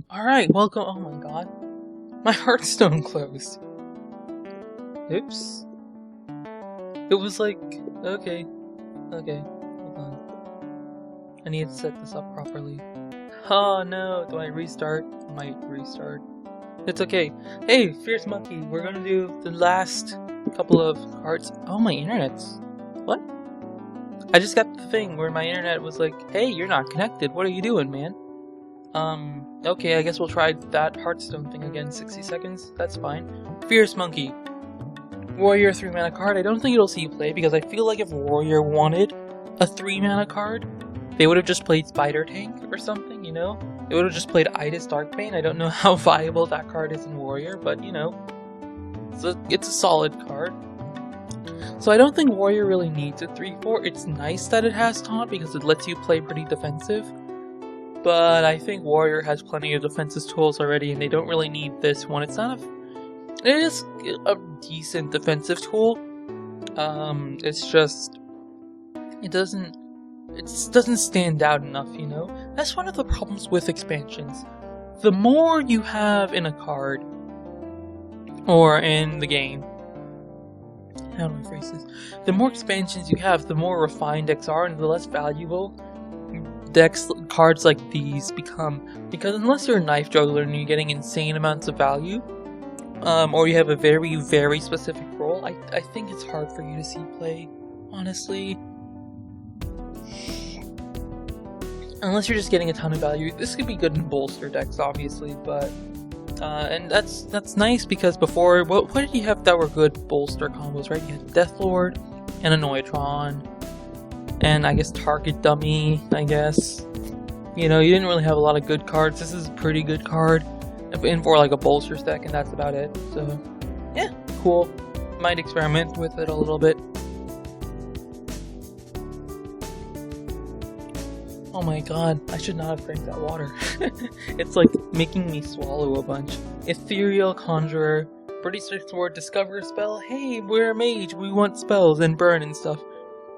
Alright, welcome. Oh my god. My Hearthstone closed. Oops. It was like. Okay. Hold on. I need to set this up properly. Oh no, do I restart? I might restart. It's okay. Hey, Fierce Monkey, we're gonna do the last couple of cards. Oh, my internet's. What? I just got the thing where my internet was like, hey, you're not connected. What are you doing, man? Okay, I guess we'll try that Hearthstone thing again. 60 seconds, that's fine. Fierce Monkey. Warrior 3-mana card. I don't think it'll see you play because I feel like if Warrior wanted a 3-mana card, they would have just played Spider Tank or something, you know? They would have just played Itis Darkbane. I don't know how viable that card is in Warrior, but you know. It's a solid card. So I don't think Warrior really needs a 3-4. It's nice that it has Taunt because it lets you play pretty defensive. But I think Warrior has plenty of defensive tools already, and they don't really need this one. It is a decent defensive tool. It's just it doesn't stand out enough, you know? That's one of the problems with expansions. The more you have in a card or in the game, how do I phrase this? The more expansions you have, the more refined decks are, and the less valuable cards like these become, because unless you're a knife juggler and you're getting insane amounts of value, or you have a very, very specific role, I think it's hard for you to see play, honestly. Unless you're just getting a ton of value. This could be good in bolster decks, obviously, but and that's nice because before, what did you have that were good bolster combos, right? You had Deathlord and Anoitron, and I guess Target Dummy, I guess. You know, you didn't really have a lot of good cards. This is a pretty good card in for like a bolster deck, and that's about it. So, yeah, cool. Might experiment with it a little bit. Oh my god, I should not have drank that water. It's like making me swallow a bunch. Ethereal Conjurer. Pretty straightforward. Discover a spell. Hey, we're a mage. We want spells and burn and stuff.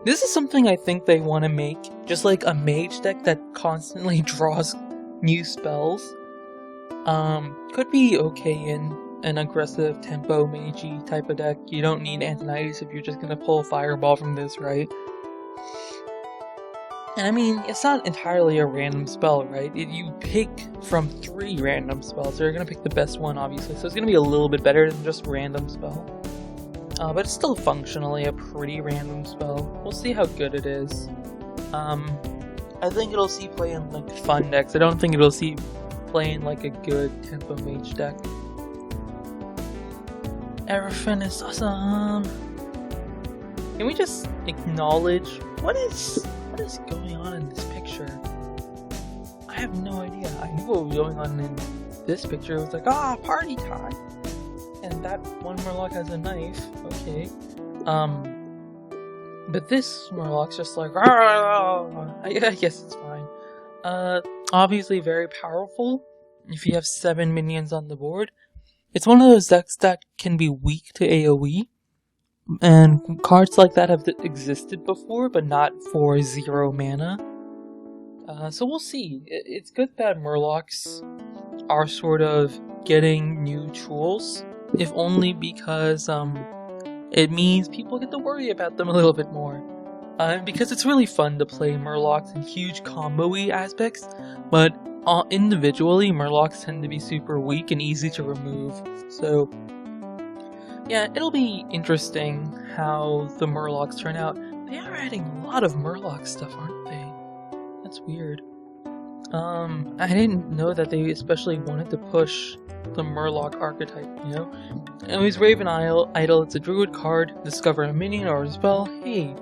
This is something I think they want to make, just like a mage deck that constantly draws new spells. Could be okay in an aggressive tempo magey type of deck. You don't need Antonitis if you're just gonna pull a fireball from this, right? And I mean, it's not entirely a random spell, right? You pick from 3 random spells, so you're gonna pick the best one, obviously, so it's gonna be a little bit better than just random spell. But it's still functionally a pretty random spell. We'll see how good it is. I think it'll see play in like fun decks. I don't think it'll see play in like a good tempo mage deck. Everything is awesome. Can we just acknowledge what is going on in this picture? I have no idea. I knew what was going on in this picture. It was like, party time. And that one Murloc has a knife, okay. But this Murloc's just like, I guess it's fine. Obviously very powerful if you have 7 minions on the board. It's one of those decks that can be weak to AoE. And cards like that have existed before, but not for 0 mana. So we'll see. It's good that Murlocs are sort of getting new tools. If only because it means people get to worry about them a little bit more. Because it's really fun to play Murlocs in huge combo-y aspects, but individually Murlocs tend to be super weak and easy to remove. So yeah, it'll be interesting how the Murlocs turn out. They are adding a lot of Murloc stuff, aren't they? That's weird. I didn't know that they especially wanted to push the Murloc archetype, you know? Anyways, Raven Idol, it's a druid card, discover a minion or a spell. Hey,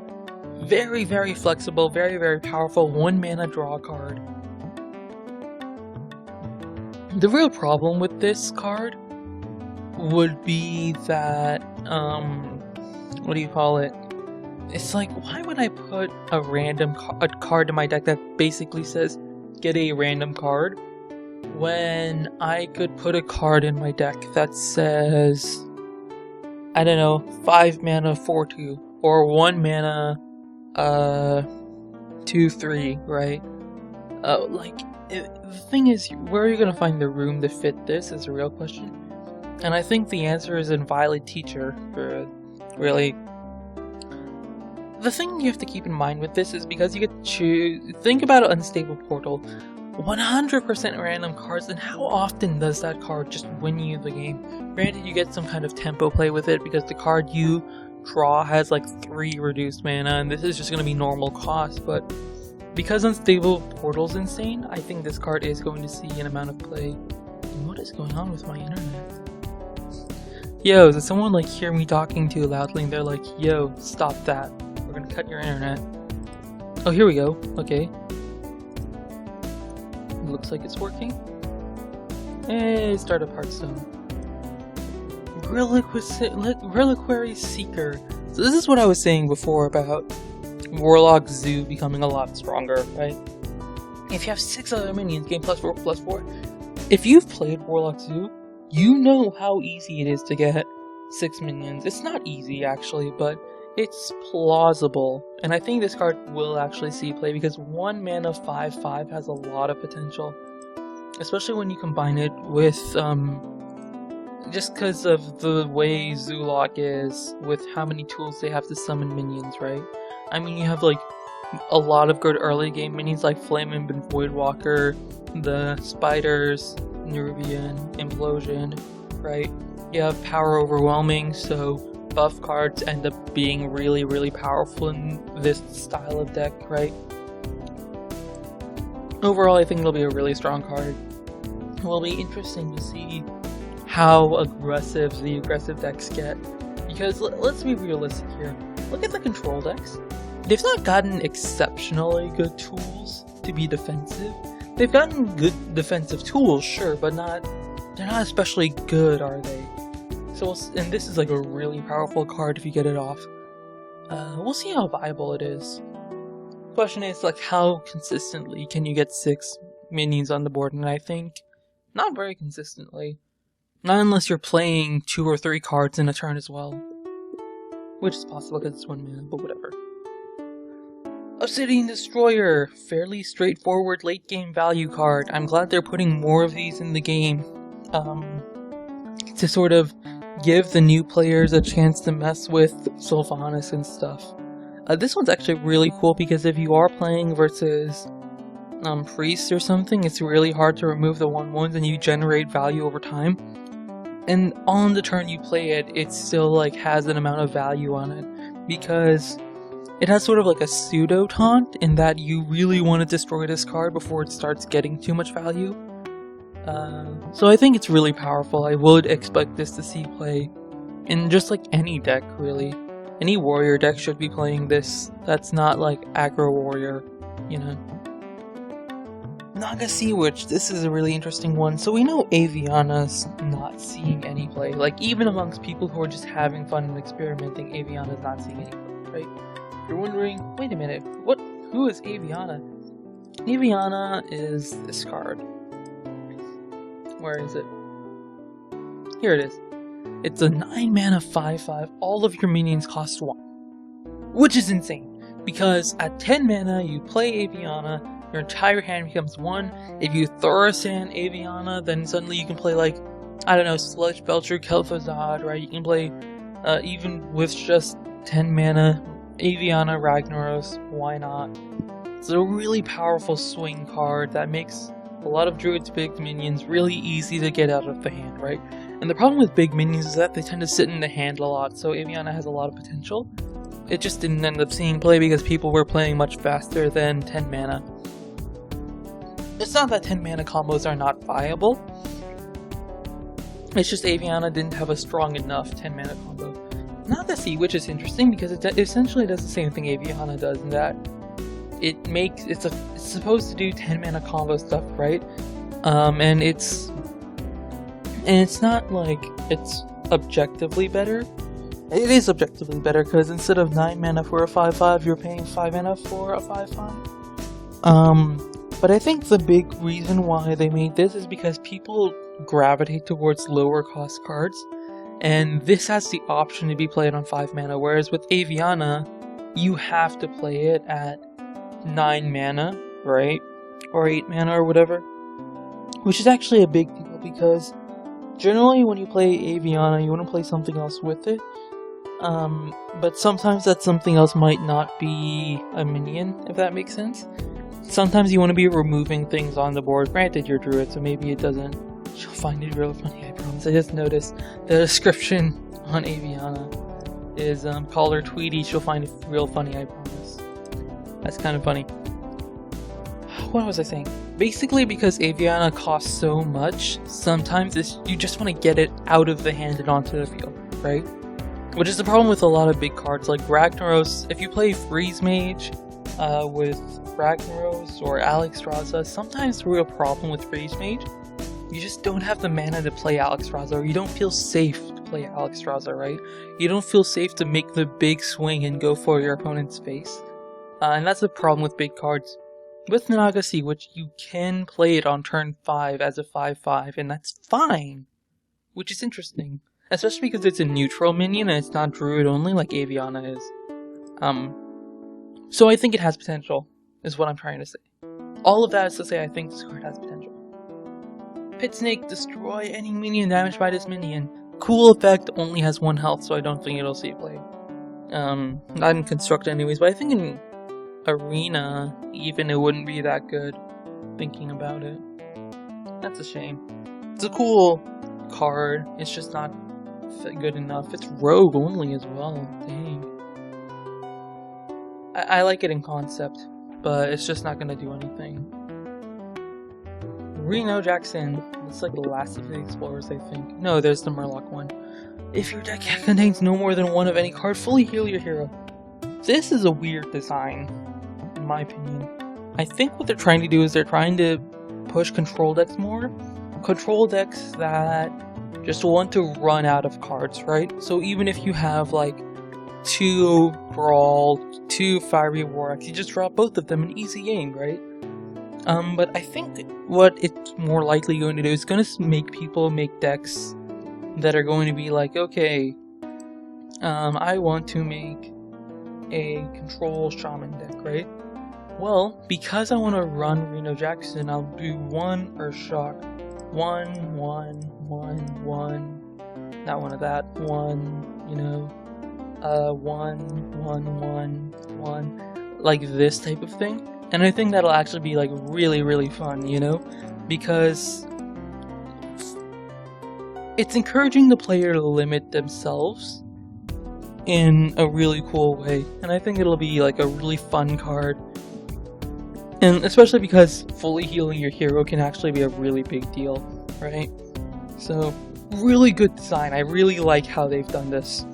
very, very flexible, very, very powerful 1-mana draw card. The real problem with this card would be that, what do you call it? It's like, why would I put a random card in my deck that basically says, get a random card, when I could put a card in my deck that says, I don't know, 5 mana 4/2, or 1 mana 2/3, right? Like, the thing is, where are you going to find the room to fit this is a real question. And I think the answer is in Violet Teacher, really. The thing you have to keep in mind with this is because you get to choose, think about an unstable portal, 100% random cards, and how often does that card just win you the game? Granted, you get some kind of tempo play with it because the card you draw has like 3 reduced mana, and this is just going to be normal cost, but because Unstable Portal's insane, I think this card is going to see an amount of play. And what is going on with my internet? Yo, does someone like hear me talking too loudly and they're like, yo, stop that. We're gonna cut your internet. Oh, here we go. Okay. Looks like it's working. Hey, start up Hearthstone. Reliquary Seeker. So this is what I was saying before about Warlock Zoo becoming a lot stronger, right? If you have 6 other minions, game +4/+4. If you've played Warlock Zoo, you know how easy it is to get 6 minions. It's not easy actually, but it's plausible. And I think this card will actually see play because 1 mana 5/5 has a lot of potential. Especially when you combine it with, just because of the way Zoolock is, with how many tools they have to summon minions, right? I mean, you have like a lot of good early game minions like Flame Imp and Voidwalker, the Spiders, Nerubian, Implosion, right? You have Power Overwhelming, so buff cards end up being really, really powerful in this style of deck, right? Overall, I think it'll be a really strong card. It will be interesting to see how aggressive the aggressive decks get, because let's be realistic here. Look at the control decks. They've not gotten exceptionally good tools to be defensive. They've gotten good defensive tools, sure, but they're not especially good, are they? So, and this is like a really powerful card if you get it off. We'll see how viable it is. Question is, like, how consistently can you get 6 minions on the board? And I think not very consistently. Not unless you're playing 2 or 3 cards in a turn as well. Which is possible because it's 1 mana, but whatever. Obsidian Destroyer! Fairly straightforward late game value card. I'm glad they're putting more of these in the game. To sort of give the new players a chance to mess with Sylvanas and stuff. This one's actually really cool because if you are playing versus Priest or something, it's really hard to remove the 1/1s and you generate value over time. And on the turn you play it, it still like has an amount of value on it because it has sort of like a pseudo taunt in that you really want to destroy this card before it starts getting too much value. So I think it's really powerful. I would expect this to see play in just like any deck, really. Any warrior deck should be playing this. That's not like aggro warrior, you know. Naga Sea Witch, this is a really interesting one. So we know Aviana's not seeing any play. Like, even amongst people who are just having fun and experimenting, Aviana's not seeing any play, right? You're wondering, wait a minute, who is Aviana? Aviana is this card. Where is it? Here it is. It's a 9 mana 5/5, all of your minions cost 1. Which is insane, because at 10 mana you play Aviana, your entire hand becomes 1. If you Thorasan Aviana, then suddenly you can play like, I don't know, Sludge Belcher, Kel'Thuzad, right? You can play, even with just 10 mana, Aviana Ragnaros, why not? It's a really powerful swing card that makes a lot of Druid's big minions really easy to get out of the hand, right? And the problem with big minions is that they tend to sit in the hand a lot, so Aviana has a lot of potential. It just didn't end up seeing play because people were playing much faster than 10 mana. It's not that 10 mana combos are not viable. It's just Aviana didn't have a strong enough 10 mana combo. Naga Sea Witch is interesting because it essentially does the same thing Aviana does in that it's supposed to do 10 mana combo stuff, right? And it's not like it's objectively better. It is objectively better because instead of 9 mana for a 5/5, you're paying 5 mana for a 5/5. But I think the big reason why they made this is because people gravitate towards lower cost cards, and this has the option to be played on 5 mana, whereas with Aviana, you have to play it at 9 mana, right? or 8 mana or whatever, which is actually a big deal because generally when you play Aviana, you want to play something else with it, but sometimes that something else might not be a minion, if that makes sense. Sometimes you want to be removing things on the board. Granted, you're Druid, so maybe it doesn't. You'll find it real funny, I promise. I just noticed the description on Aviana is call her Tweety. She'll find it real funny, I promise. That's kind of funny. What was I saying? Basically, because Aviana costs so much, sometimes you just want to get it out of the hand and onto the field, right? Which is the problem with a lot of big cards like Ragnaros. If you play Freeze Mage with Ragnaros or Alexstrasza, sometimes the real problem with Freeze Mage, you just don't have the mana to play Alexstrasza, or you don't feel safe to play Alexstrasza, right? You don't feel safe to make the big swing and go for your opponent's face. And that's the problem with big cards. With Nagasi, which you can play it on turn 5 as a 5/5, and that's fine. Which is interesting. Especially because it's a neutral minion and it's not Druid only like Aviana is. So I think it has potential, is what I'm trying to say. All of that is to say I think this card has potential. Pit Snake, destroy any minion damaged by this minion. Cool effect, only has 1 health, so I don't think it'll see play. Not in Construct anyways, but I think in Arena, even it wouldn't be that good, thinking about it. That's a shame. It's a cool card, it's just not good enough. It's rogue only as well, dang. I like it in concept, but it's just not gonna do anything. Reno Jackson, it's like the last of the Explorers, I think. No, there's the Murloc one. If your deck contains no more than 1 of any card, fully heal your hero. This is a weird design, in my opinion. I think what they're trying to do is they're trying to push control decks more. Control decks that just want to run out of cards, right? So even if you have like 2 Brawl, 2 Fiery Warlocks, you just drop both of them in easy game, right? But I think what it's more likely going to do is going to make people make decks that are going to be like, okay, I want to make a control shaman deck, right? Well, because I want to run Reno Jackson, I'll do 1 Earth Shock, 1, 1, 1, 1, not one of that, 1, you know, 1, 1, 1, 1, like this type of thing. And I think that'll actually be like really, really fun, you know, because it's encouraging the player to limit themselves in a really cool way. And I think it'll be like a really fun card. And especially because fully healing your hero can actually be a really big deal, right? So, really good design. I really like how they've done this.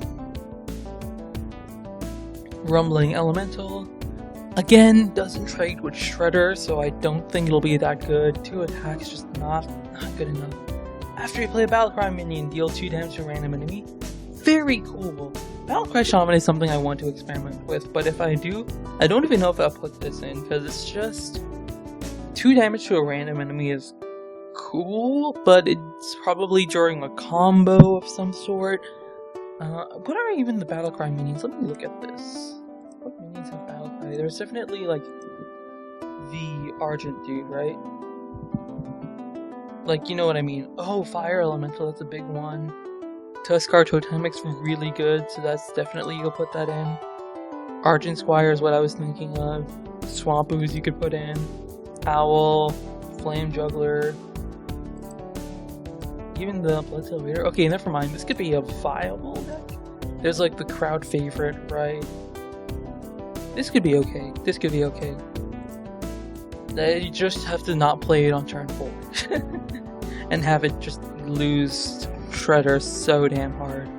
Rumbling Elemental. Again, doesn't trade with Shredder, so I don't think it'll be that good. 2 attacks, just not good enough. After you play a Battlecry minion, deal 2 damage to a random enemy. Very cool. Battlecry Shaman is something I want to experiment with, but if I do, I don't even know if I'll put this in, because it's just 2 damage to a random enemy is cool, but it's probably during a combo of some sort. What are even the Battlecry minions? Let me look at this. What minions have Battlecry? There's definitely like the Argent dude, right? Like, you know what I mean. Oh, Fire Elemental, that's a big one. Tuskar Totemic's really good, so that's definitely, you'll put that in. Argent Squire is what I was thinking of. Swamp Ooze you could put in. Owl, Flame Juggler. Even the Bloodtail Raider. Okay, never mind. This could be a viable deck. There's like the crowd favorite, right? This could be okay. This could be okay. You just have to not play it on turn 4. And have it just lose Shredder so damn hard.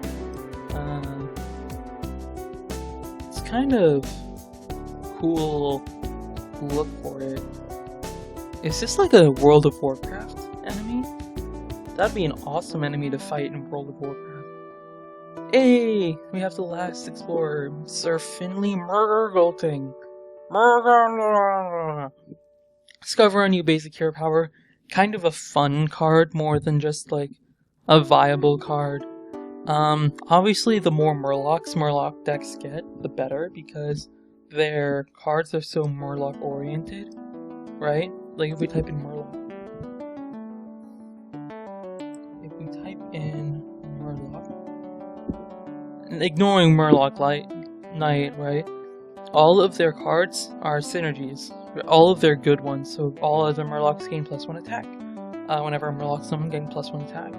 It's kind of cool look for it. Is this like a World of Warcraft enemy? That'd be an awesome enemy to fight in World of Warcraft. Hey, we have the last explorer, Sir Finley Murgulting. Discover a new basic hero power. Kind of a fun card more than just like a viable card. Obviously the more Murloc decks get, the better, because their cards are so Murloc oriented, right? Like if we type in Murloc. If we type in Murloc, ignoring Murloc Knight, right? All of their cards are synergies. All of their good ones. So all of the Murlocs gain +1 attack. Whenever a Murloc summon, gain +1 attack.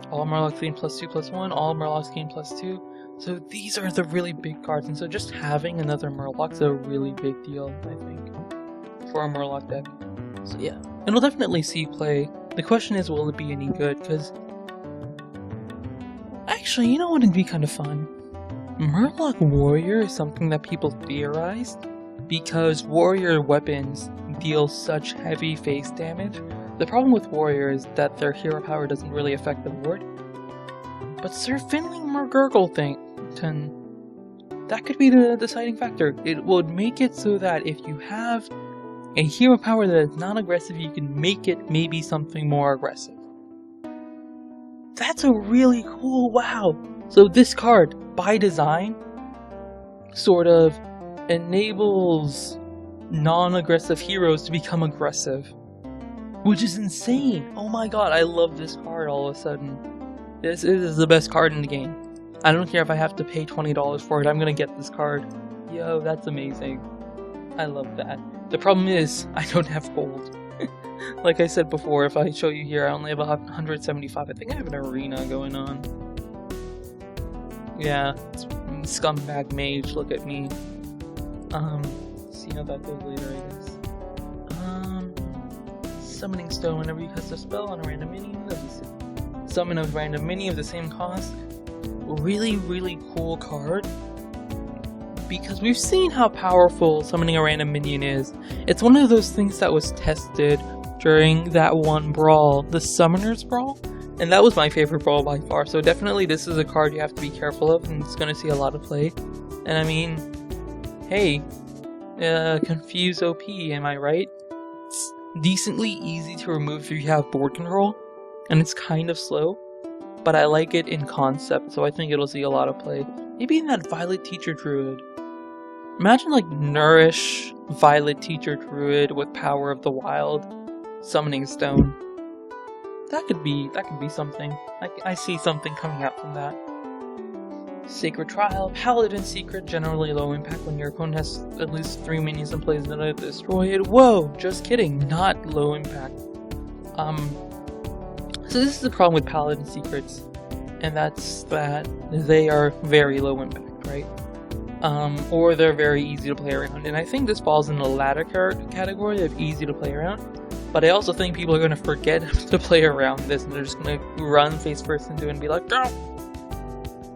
All Murlocs gain +2/+1. All Murlocs gain +2. So these are the really big cards, and so just having another Murloc is a really big deal, I think, for a Murloc deck. So yeah, it'll definitely see play. The question is, will it be any good? Because actually, you know what would be kind of fun? Murloc Warrior is something that people theorized because Warrior weapons deal such heavy face damage. The problem with Warrior is that their hero power doesn't really affect the board. But Sir Finley McGurgle that could be the deciding factor. It would make it so that if you have a hero power that is non-aggressive, you can make it maybe something more aggressive. That's a really cool wow. So this card, by design, sort of enables non-aggressive heroes to become aggressive. Which is insane! Oh my god, I love this card all of a sudden. This is the best card in the game. I don't care if I have to pay $20 for it, I'm gonna get this card. Yo, that's amazing. I love that. The problem is, I don't have gold. Like I said before, if I show you here, I only have 175. I think I have an arena going on. Yeah, it's scumbag mage, look at me. See how that goes later, I guess. Summoning Stone, whenever you cast a spell on a random minion, summon a random minion of the same cost. Really, really cool card. Because we've seen how powerful summoning a random minion is. It's one of those things that was tested during that one brawl, the Summoner's Brawl. And that was my favorite brawl by far. So definitely this is a card you have to be careful of, and it's going to see a lot of play. And I mean, hey, Confuse OP, am I right? It's decently easy to remove if you have board control, and it's kind of slow, but I like it in concept, so I think it'll see a lot of play. Maybe in that Violet Teacher Druid. Imagine like Nourish Violet Teacher Druid with Power of the Wild, Summoning Stone. That could be something. I see something coming out from that. Sacred Trial, Paladin Secret, generally low impact when your opponent has at least 3 minions in play that destroy it. Whoa, just kidding, not low impact. So this is the problem with Paladin Secrets, and that's that they are very low impact, right? Or they're very easy to play around, and I think this falls in the latter category of easy to play around. But I also think people are going to forget to play around this, and they're just going to run face first into it and be like, "Go!"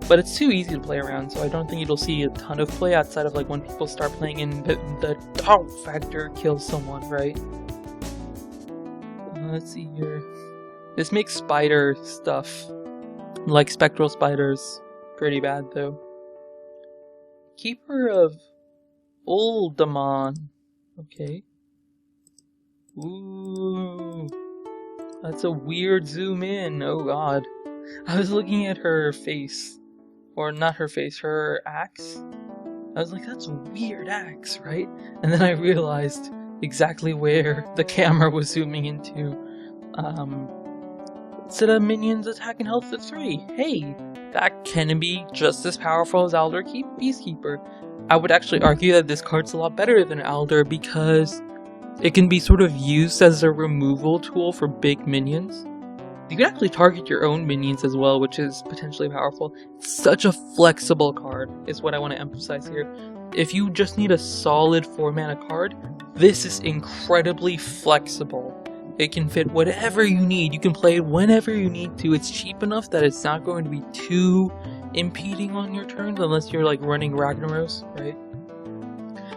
But it's too easy to play around, so I don't think it'll see a ton of play outside of like when people start playing in the doubt factor kills someone, right? Let's see here. This makes spider stuff, like spectral spiders, pretty bad though. Keeper of Uldamon. Okay. Ooh. That's a weird zoom in, oh god. I was looking at her face. Or not her face, her axe. I was like, that's a weird axe, right? And then I realized exactly where the camera was zooming into. Instead of minions attack and health at 3. Hey, that can be just as powerful as Alder Peacekeeper. I would actually argue that this card's a lot better than Alder because it can be sort of used as a removal tool for big minions. You can actually target your own minions as well, which is potentially powerful. It's such a flexible card, is what I want to emphasize here. If you just need a solid 4-mana card, this is incredibly flexible. It can fit whatever you need. You can play it whenever you need to. It's cheap enough that it's not going to be too impeding on your turns unless you're like running Ragnaros, right?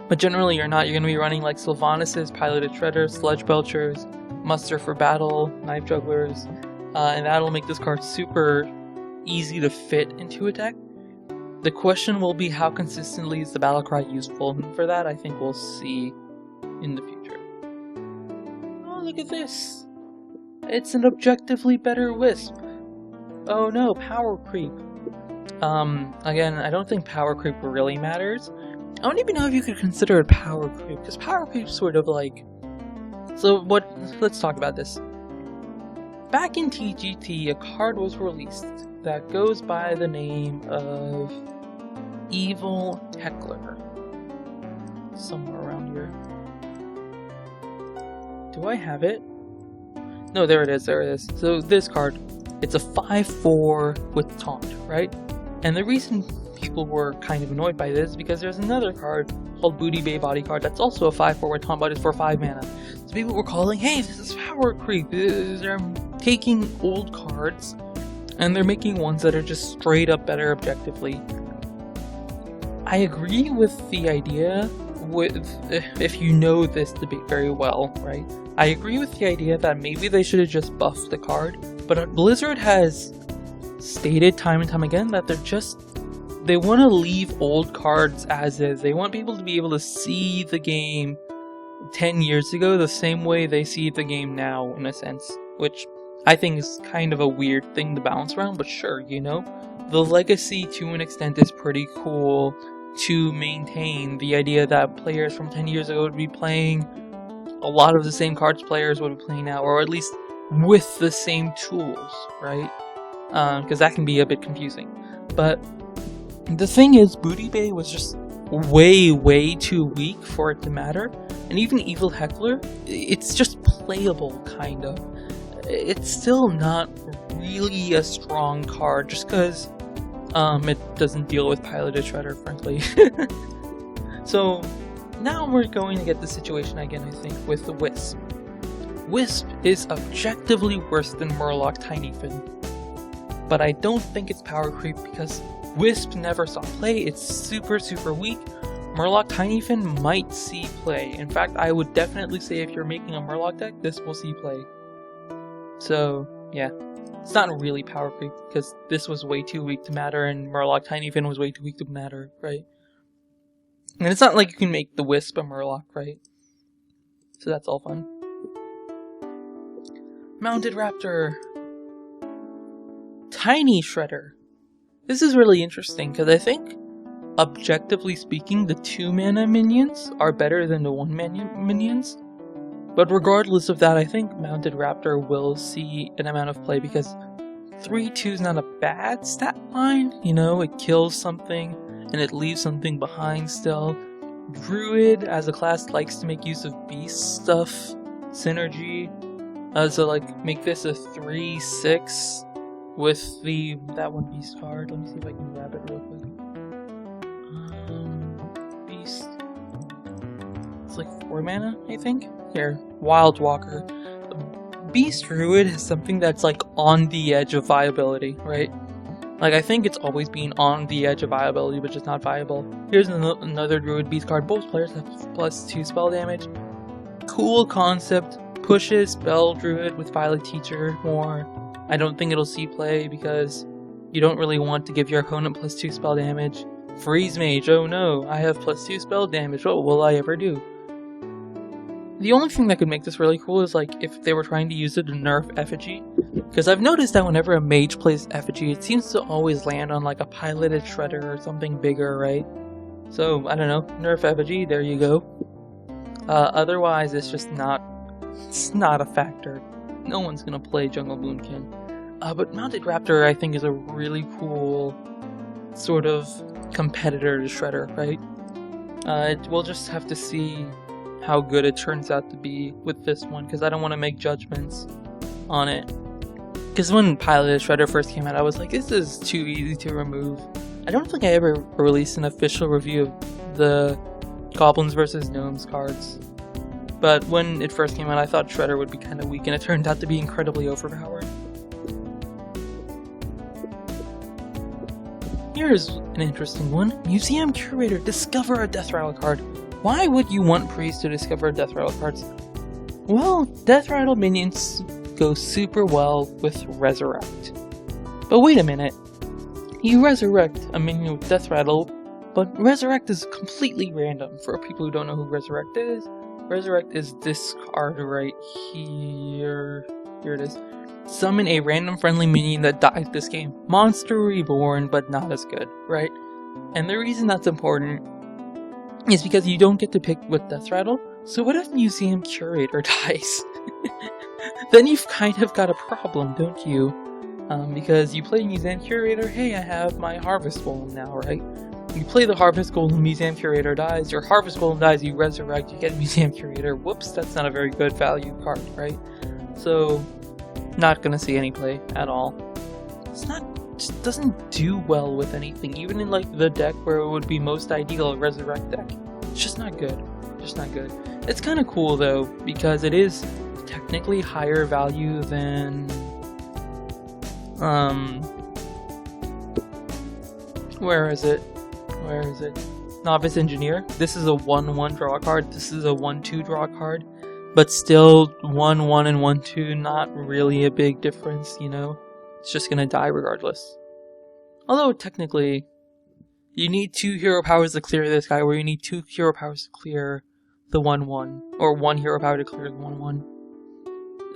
But generally you're not. You're going to be running like Sylvanas', Piloted Shredders, Sludge Belchers, Muster for Battle, Knife Jugglers, and that'll make this card super easy to fit into a deck. The question will be how consistently is the Battle Cry useful, and for that I think we'll see in the future. Oh, look at this! It's an objectively better Wisp. Oh no, power creep. Again, I don't think power creep really matters, I don't even know if you could consider it power creep, because power creep sort of like... So what, let's talk about this. Back in TGT, a card was released that goes by the name of Evil Heckler. Somewhere around here. Do I have it? No, there it is, there it is. So this card, it's a 5/4 with taunt, right? And the reason people were kind of annoyed by this is because there's another card called Booty Bay Bodyguard that's also a 5/4 with taunt, but it's for 5 mana. So people were calling, hey, this is power creep. They're taking old cards and they're making ones that are just straight up better objectively. I agree with the idea, if you know this debate very well, right? I agree with the idea that maybe they should have just buffed the card, but Blizzard has stated time and time again that they want to leave old cards as is. They want people to be able to see the game 10 years ago the same way they see the game now, in a sense, which I think is kind of a weird thing to bounce around, but sure, you know? The legacy to an extent is pretty cool to maintain the idea that players from 10 years ago would be playing a lot of the same cards players would be playing now, or at least with the same tools, right? Because that can be a bit confusing. But the thing is, Booty Bay was just way too weak for it to matter, and even Evil Heckler, it's just playable, kind of. It's still not really a strong card, just because it doesn't deal with Piloted Shredder, frankly. So now we're going to get the situation again, I think, with the Wisp. Wisp is objectively worse than Murloc Tinyfin, but I don't think it's power creep because Wisp never saw play. It's super weak. Murloc Tinyfin might see play. In fact, I would definitely say if you're making a Murloc deck, this will see play. So, yeah. It's not really power creep, because this was way too weak to matter, and Murloc Tinyfin was way too weak to matter, right? And it's not like you can make the Wisp a Murloc, right? So that's all fun. Mounted Raptor. Tiny Shredder. This is really interesting, because I think, objectively speaking, the 2-mana minions are better than the 1-mana minions. But regardless of that, I think Mounted Raptor will see an amount of play because 3/2 is not a bad stat line. You know, it kills something and it leaves something behind still. Druid as a class likes to make use of beast stuff, synergy. So like make this a 3/6 with that one beast card. Let me see if I can grab it real quick. Beast. It's like 4 mana, I think. Here, Wild Walker. Beast Druid is something that's like on the edge of viability, right? Like I think it's always been on the edge of viability, but just not viable. Here's another Druid Beast card. Both players have +2 spell damage. Cool concept. Pushes Spell Druid with Violet Teacher more. I don't think it'll see play because you don't really want to give your opponent +2 spell damage. Freeze Mage. Oh no, I have +2 spell damage. What will I ever do? The only thing that could make this really cool is like if they were trying to use it to nerf Effigy. Because I've noticed that whenever a mage plays Effigy, it seems to always land on like a Piloted Shredder or something bigger, right? So, I don't know, nerf Effigy, there you go. Otherwise, it's just not a factor. No one's gonna play Jungle Boomkin. But Mounted Raptor, I think, is a really cool sort of competitor to Shredder, right? We'll just have to see how good it turns out to be with this one, because I don't want to make judgments on it. Because when Piloted Shredder first came out, I was like, this is too easy to remove. I don't think I ever released an official review of the Goblins vs. Gnomes cards. But when it first came out, I thought Shredder would be kind of weak, and it turned out to be incredibly overpowered. Here's an interesting one. Museum Curator, discover a Death Rattle card. Why would you want Priest to discover Death Rattle cards? Well, Death Rattle minions go super well with Resurrect. But wait a minute. You resurrect a minion with Death Rattle, but Resurrect is completely random. For people who don't know who Resurrect is this card right here. Here it is. Summon a random friendly minion that dies this game. Monster Reborn, but not as good, right? And the reason that's important is because you don't get to pick with Death Rattle. So what if Museum Curator dies? Then you've kind of got a problem, don't you? Because you play Museum Curator, hey, I have my Harvest Golem now, right? You play the Harvest Golem, Museum Curator dies, your Harvest Golem dies, you resurrect, you get Museum Curator. Whoops, that's not a very good value card, right? So, not gonna see any play at all. Just doesn't do well with anything, even in like the deck where it would be most ideal, a Resurrect deck. It's just not good. Just not good. It's kind of cool though, because it is technically higher value than where is it? Novice Engineer. This is a 1/1 draw card. This is a 1/2 draw card. But still, 1/1 and 1/2, not really a big difference, you know? It's just gonna die regardless. Although, technically, you need 2 hero powers to clear this guy, where you need 2 hero powers to clear the 1/1. Or 1 hero power to clear the 1/1.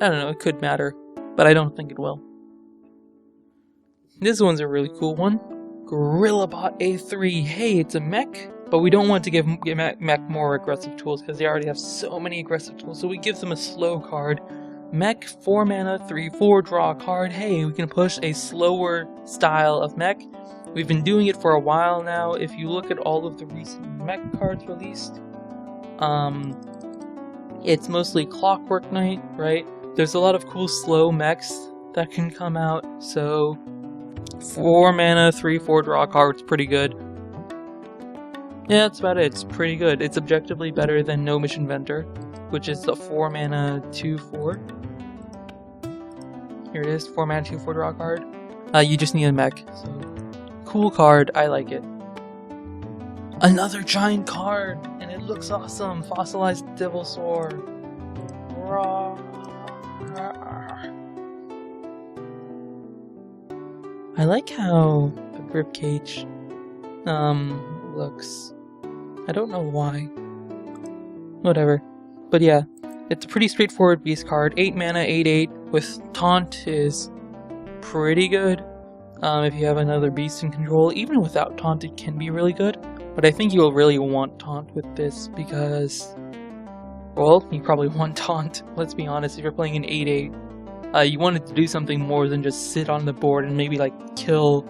I don't know, it could matter. But I don't think it will. This one's a really cool one. GorillaBot A3. Hey, it's a mech, but we don't want to give mech more aggressive tools because they already have so many aggressive tools, so we give them a slow card. Mech, 4 mana, 3/4, draw a card. Hey, we can push a slower style of mech. We've been doing it for a while now. If you look at all of the recent mech cards released, it's mostly Clockwork Knight, right? There's a lot of cool slow mechs that can come out, so 4 mana, 3/4, draw a card. It's pretty good. Yeah, that's about it. It's pretty good. It's objectively better than No Mission Inventor, which is the 4 mana, 2/4. Here it is, 4 mana, 2/4, draw a card. You just need a mech. So, cool card. I like it. Another giant card, and it looks awesome. Fossilized Devilsaur. I like how the ribcage looks. I don't know why. Whatever. But yeah, it's a pretty straightforward beast card. 8 mana, 8/8 with taunt is pretty good. If you have another beast in control, even without taunt, it can be really good. But I think you'll really want taunt with this because, well, you probably want taunt. Let's be honest. If you're playing an 8/8. You wanted to do something more than just sit on the board and maybe like kill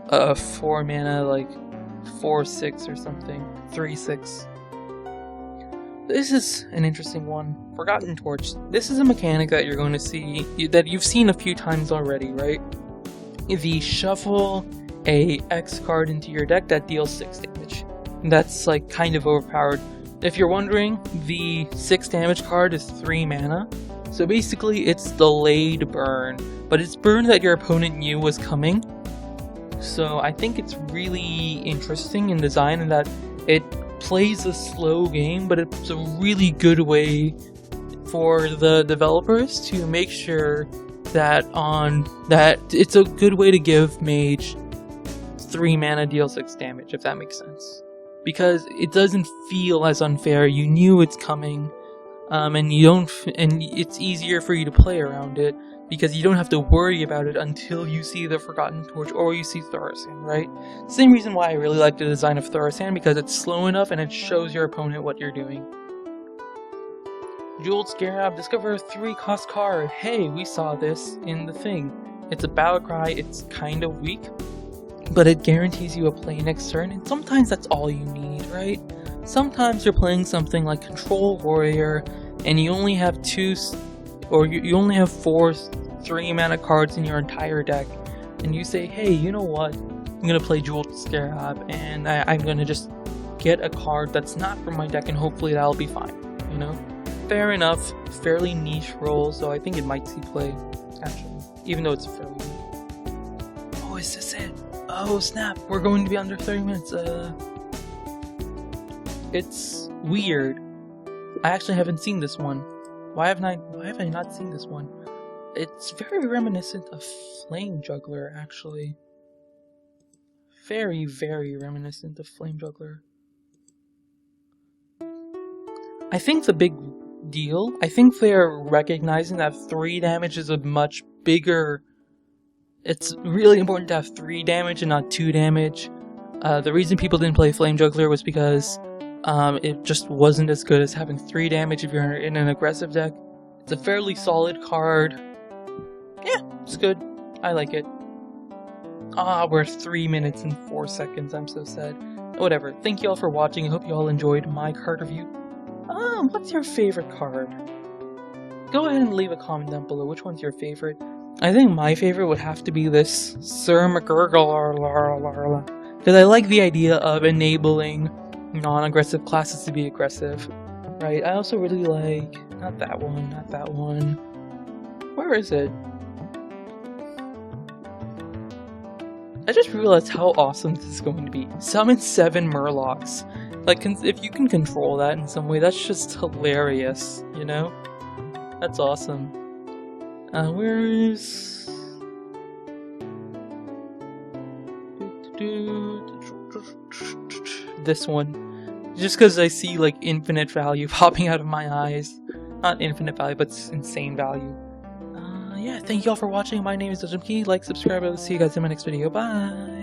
a 4 mana, like 4/6 or something, 3/6. This is an interesting one. Forgotten Torch. This is a mechanic that you're going to see, that you've seen a few times already, right? The shuffle a X card into your deck that deals 6 damage. That's like kind of overpowered. If you're wondering, the 6 damage card is 3 mana. So basically, it's delayed burn, but it's burn that your opponent knew was coming. So I think it's really interesting in design in that it plays a slow game, but it's a really good way for the developers to make sure that it's a good way to give Mage 3 mana deal 6 damage, if that makes sense. Because it doesn't feel as unfair. You knew it's coming. And it's easier for you to play around it because you don't have to worry about it until you see the Forgotten Torch or you see Thaurissan, right? Same reason why I really like the design of Thaurissan, because it's slow enough and it shows your opponent what you're doing. Jeweled Scarab, discover a 3-cost card. Hey, we saw this in the thing. It's a battle cry, it's kind of weak, but it guarantees you a play next turn, and sometimes that's all you need, right? Sometimes you're playing something like Control Warrior, and you only have 4 3 mana cards in your entire deck, and you say, hey, you know what, I'm gonna play Jeweled Scarab, and I'm gonna just get a card that's not from my deck, and hopefully that'll be fine, you know? Fair enough, fairly niche role, so I think it might see play, actually, even though it's fairly weak. Oh, is this it? Oh snap, we're going to be under 30 minutes, It's weird. I actually haven't seen this one. Why have I not seen this one? It's very reminiscent of Flame Juggler, actually. Very, very reminiscent of Flame Juggler. I think the big deal, I think they're recognizing that 3 damage is a much bigger... It's really important to have 3 damage and not 2 damage. The reason people didn't play Flame Juggler was because It just wasn't as good as having 3 damage if you're in an aggressive deck. It's a fairly solid card. Yeah, it's good. I like it. We're 3 minutes and 4 seconds. I'm so sad. Whatever. Thank you all for watching. I hope you all enjoyed my card review. What's your favorite card? Go ahead and leave a comment down below. Which one's your favorite? I think my favorite would have to be this Sir McGurgle, because I like the idea of enabling non-aggressive classes to be aggressive. Right? I also really like... Not that one. Where is it? I just realized how awesome this is going to be. Summon 7 Murlocs. Like, if you can control that in some way, that's just hilarious, you know? That's awesome. Where is... This one. Just because I see, like, infinite value popping out of my eyes. Not infinite value, but insane value. Yeah, thank you all for watching. My name is Nujum. Like, subscribe, I'll see you guys in my next video. Bye!